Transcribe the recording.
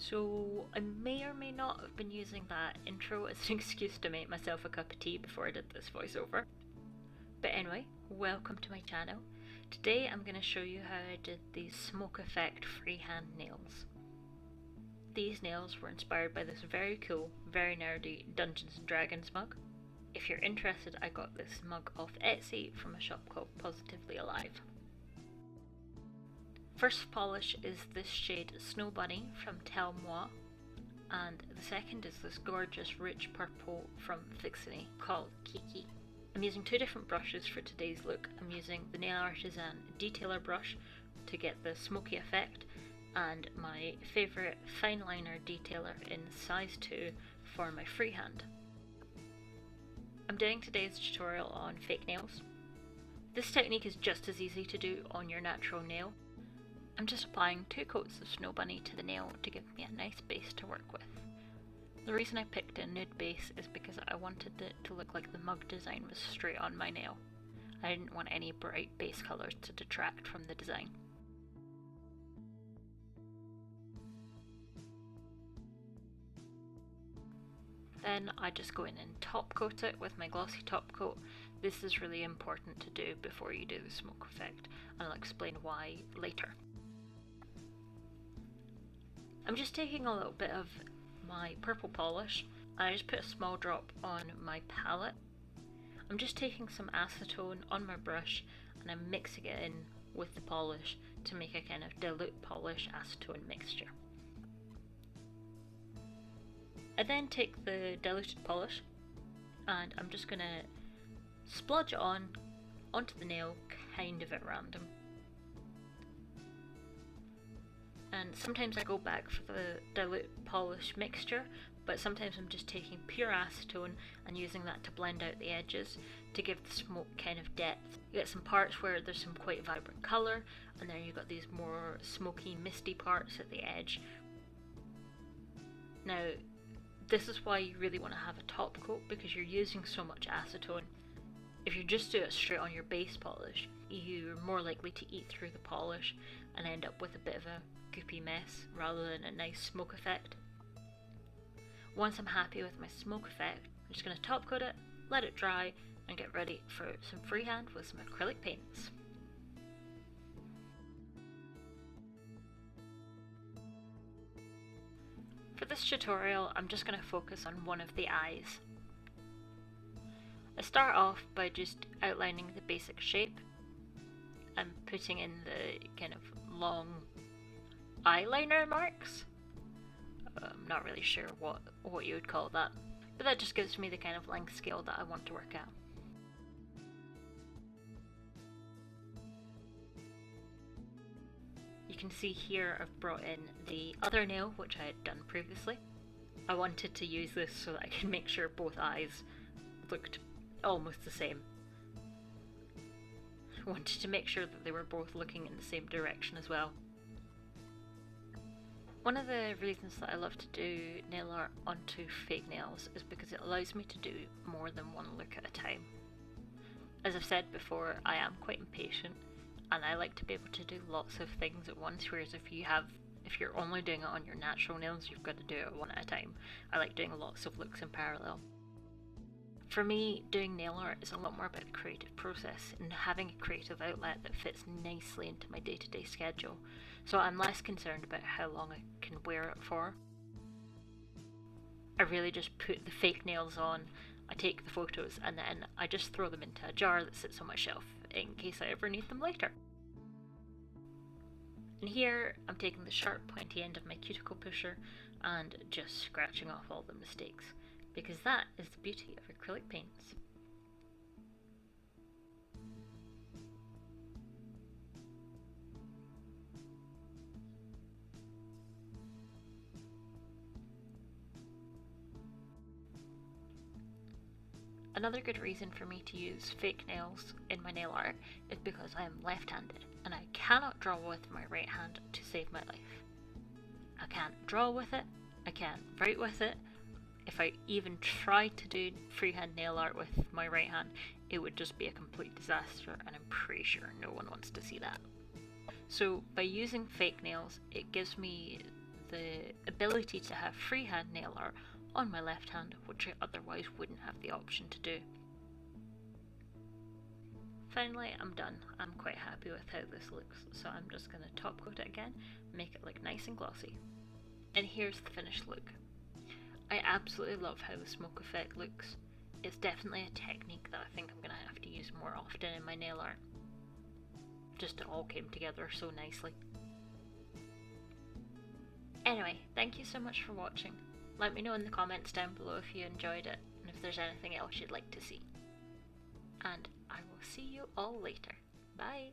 So I may or may not have been using that intro as an excuse to make myself a cup of tea before I did this voiceover. But anyway, welcome to my channel. Today I'm going to show you how I did these smoke effect freehand nails. These nails were inspired by this very cool, very nerdy Dungeons & Dragons mug. If you're interested, I got this mug off Essie from a shop called Positively Alive. First polish is this shade Snow Bunny from Telle, and the second is this gorgeous rich purple from Vixiny called Kiki. I'm using two different brushes for today's look. I'm using the Nail Artisan Detailer brush to get the smoky effect, and my favourite fine liner detailer in size 2 for my freehand. I'm doing today's tutorial on fake nails. This technique is just as easy to do on your natural nail. I'm just applying 2 coats of Snow Bunny to the nail to give me a nice base to work with. The reason I picked a nude base is because I wanted it to look like the mug design was straight on my nail. I didn't want any bright base colours to detract from the design. Then I just go in and top coat it with my glossy top coat. This is really important to do before you do the smoke effect, and I'll explain why later. I'm just taking a little bit of my purple polish and I just put a small drop on my palette. I'm just taking some acetone on my brush and I'm mixing it in with the polish to make a kind of dilute polish acetone mixture. I then take the diluted polish and I'm just going to splodge it onto the nail kind of at random. And sometimes I go back for the dilute polish mixture, but sometimes I'm just taking pure acetone and using that to blend out the edges to give the smoke kind of depth. You get some parts where there's some quite vibrant colour, and then you've got these more smoky, misty parts at the edge. Now, this is why you really want to have a top coat, because you're using so much acetone. If you just do it straight on your base polish, you're more likely to eat through the polish and end up with a bit of a goopy mess rather than a nice smoke effect. Once I'm happy with my smoke effect, I'm just going to top coat it, let it dry, and get ready for some freehand with some acrylic paints. For this tutorial, I'm just going to focus on one of the eyes. I start off by just outlining the basic shape and putting in the kind of long eyeliner marks. I'm not really sure what you would call that, but that just gives me the kind of length scale that I want to work at. You can see here I've brought in the other nail which I had done previously. I wanted to use this so that I could make sure both eyes looked almost the same. I wanted to make sure that they were both looking in the same direction as well. One of the reasons that I love to do nail art onto fake nails is because it allows me to do more than one look at a time. As I've said before, I am quite impatient and I like to be able to do lots of things at once, whereas if you're only doing it on your natural nails, you've got to do it one at a time. I like doing lots of looks in parallel. For me, doing nail art is a lot more about the creative process and having a creative outlet that fits nicely into my day-to-day schedule, so I'm less concerned about how long I can wear it for. I really just put the fake nails on, I take the photos, and then I just throw them into a jar that sits on my shelf in case I ever need them later. And here I'm taking the sharp pointy end of my cuticle pusher and just scratching off all the mistakes, because that is the beauty of acrylic paints. Another good reason for me to use fake nails in my nail art is because I am left-handed and I cannot draw with my right hand to save my life. I can't draw with it, I can't write with it. If I even tried to do freehand nail art with my right hand, it would just be a complete disaster, and I'm pretty sure no one wants to see that. So by using fake nails, it gives me the ability to have freehand nail art on my left hand, which I otherwise wouldn't have the option to do. Finally, I'm done. I'm quite happy with how this looks, so I'm just going to top coat it again, make it look nice and glossy. And here's the finished look. I absolutely love how the smoke effect looks. It's definitely a technique that I think I'm going to have to use more often in my nail art. Just it all came together so nicely. Anyway, thank you so much for watching. Let me know in the comments down below if you enjoyed it and if there's anything else you'd like to see. And I will see you all later. Bye!